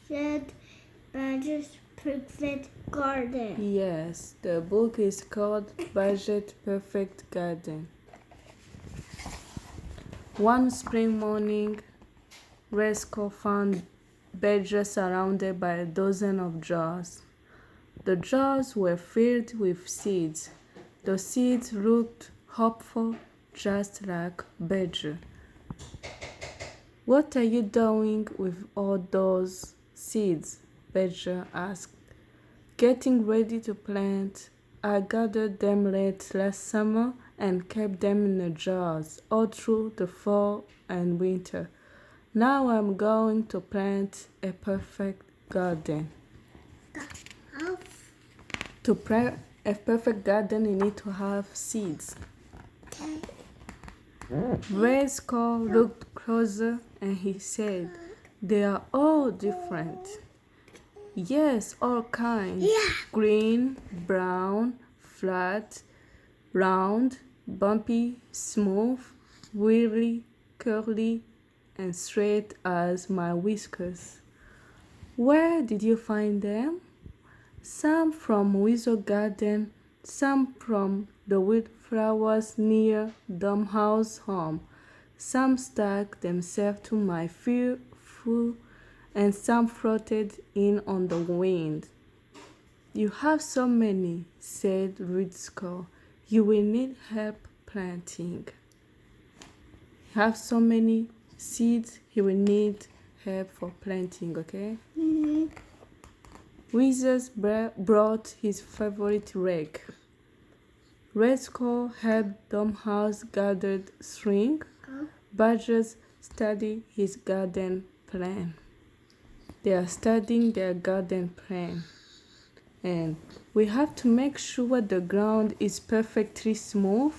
said Badger's Perfect Garden. Yes, the book is called Badger's Perfect Garden. One spring morning, Resco found Badger surrounded by a dozen of jars. The jars were filled with seeds. The seeds looked hopeful, just like Badger. What are you doing with all those seeds? Badger asked. Getting ready to plant. I gathered them late last summer and kept them in the jars all through the fall and winter. Now I'm going to plant a perfect garden. To plant a perfect garden, you need to have seeds. Resco looked closer and he said, they are all different. Yes, all kinds. Yeah. Green, brown, flat, round, bumpy, smooth, wiry, curly, and straight as my whiskers. Where did you find them? Some from Weasel Garden, some from the wildflowers near Domhouse home. Some stuck themselves to my fur, and some floated in on the wind. You have so many, said Ridsko. You will need help planting. You have so many seeds, you will need help for planting, okay? Mm-hmm. Weasels brought his favorite rake. Redsko helped Domhouse gather string. Badgers study his garden plan. They are studying their garden plan. And we have to make sure the ground is perfectly smooth,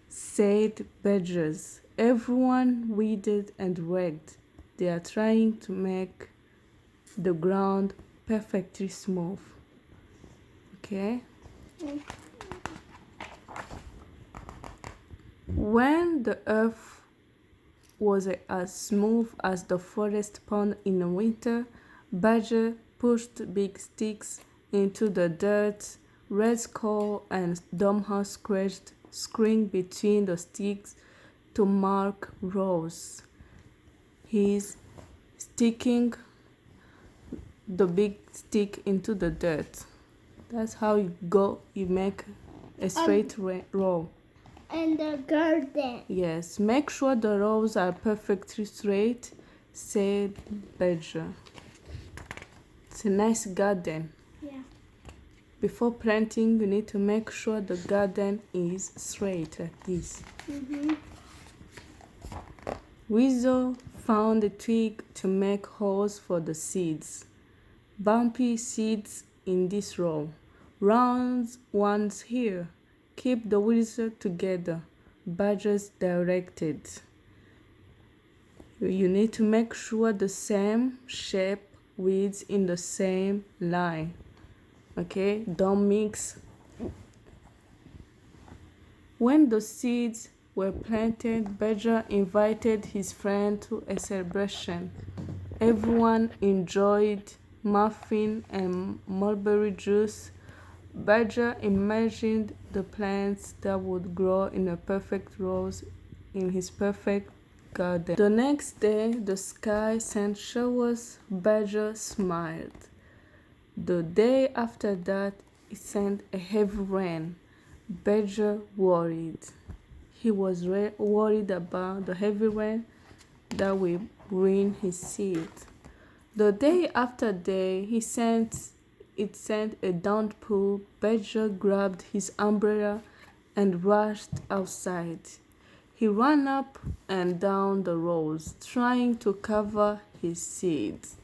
said Badgers. Everyone weeded and raked. They are trying to make the ground perfectly smooth. Okay? When the earth was as smooth as the forest pond in the winter, Badger pushed big sticks into the dirt. Red Skull and Domhouse scratched screen between the sticks to mark rows. He's sticking the big stick into the dirt. That's how you make a straight row. And the garden. Yes, make sure the rows are perfectly straight, said Badger. It's a nice garden. Yeah. Before planting, you need to make sure the garden is straight like this. Mm-hmm. Weasel found a twig to make holes for the seeds. Bumpy seeds in this row. Round ones here. Keep the weasel together, Badgers directed. You need to make sure the same shape weeds in the same line. Okay, don't mix. When the seeds were planted, Badger invited his friend to a celebration. Everyone enjoyed muffin and mulberry juice. Badger imagined the plants that would grow in a perfect rows in his perfect garden. The next day, the sky sent showers. Badger smiled. The day after that, it sent a heavy rain. Badger worried. He was worried about the heavy rain that will ruin his seed. The day after day, it sent a downpour. Badger grabbed his umbrella and rushed outside. He ran up and down the rows, trying to cover his seeds.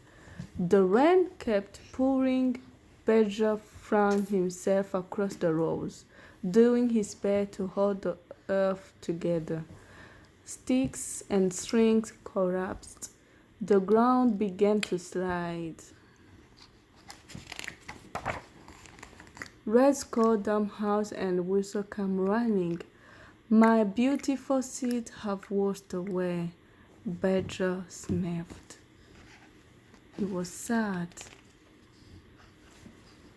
The rain kept pouring. Badger flung himself across the rows, doing his best to hold the earth together. Sticks and strings collapsed. The ground began to slide. Red Skull, Domhouse, and Whistle came running. My beautiful seeds have washed away, Badger sniffed. He was sad.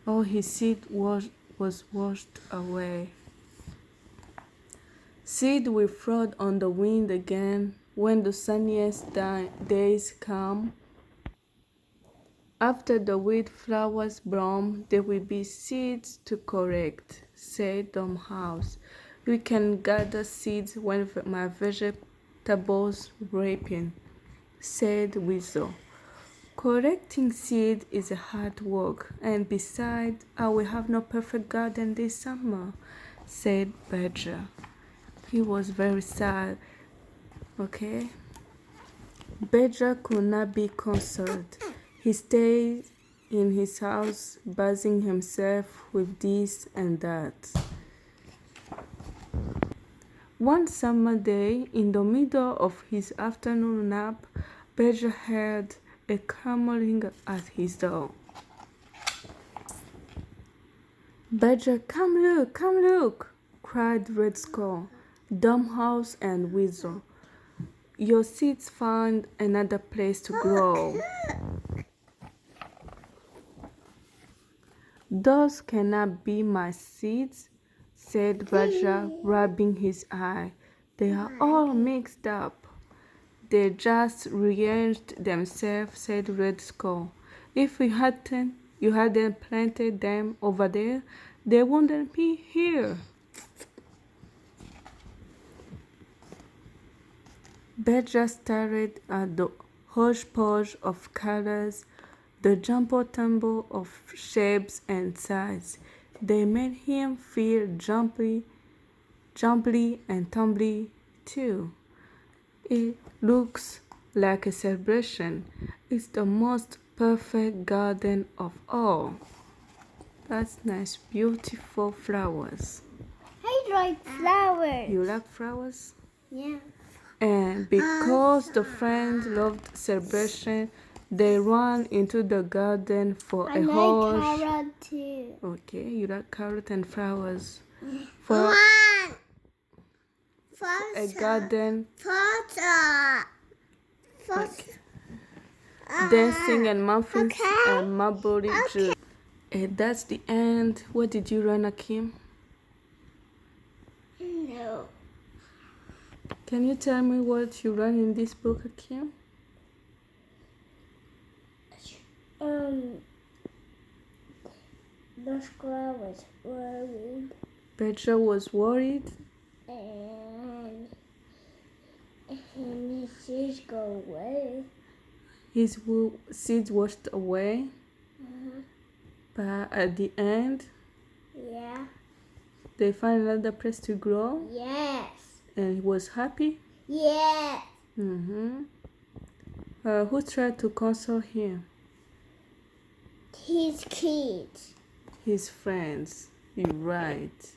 All his seed was washed away. Seed will float on the wind again when the sunniest days come. After the wheat flowers bloom, there will be seeds to correct, said Domhouse. We can gather seeds when my vegetables ripen, said Weasel. Correcting seed is a hard work, and besides, I will have no perfect garden this summer, said Badger. He was very sad, okay? Badger could not be consoled. He stayed in his house, busying himself with this and that. One summer day, in the middle of his afternoon nap, Badger heard a clamoring at his door. Badger, come look, cried Red Skull, Dumbhouse, and Weasel. Your seeds found another place to grow. Those cannot be my seeds, said Badger, rubbing his eye. They are all mixed up. They just rearranged themselves, said Red Skull. If you hadn't planted them over there, they wouldn't be here. Badger stared at the hodgepodge of colors, the jumble of shapes and sizes. They made him feel jumbly and tumbly too. It looks like a celebration. It's the most perfect garden of all. That's nice, beautiful flowers. I like flowers. You like flowers? Yeah. And because the friends loved celebration, they ran into the garden for I a like horse. carrot too. Okay, you like carrot and flowers. For a garden, dancing and muffins and mulberry juice. And that's the end. What did you run, Akim? No. Can you tell me what you run in this book, Akim? The squirrel was worried. Badger was worried. And his seeds go away. His seeds washed away. But at the end, Yeah. they found another place to grow. Yes. And he was happy. Yes. Who tried to console him? His kids. His friends. You're right.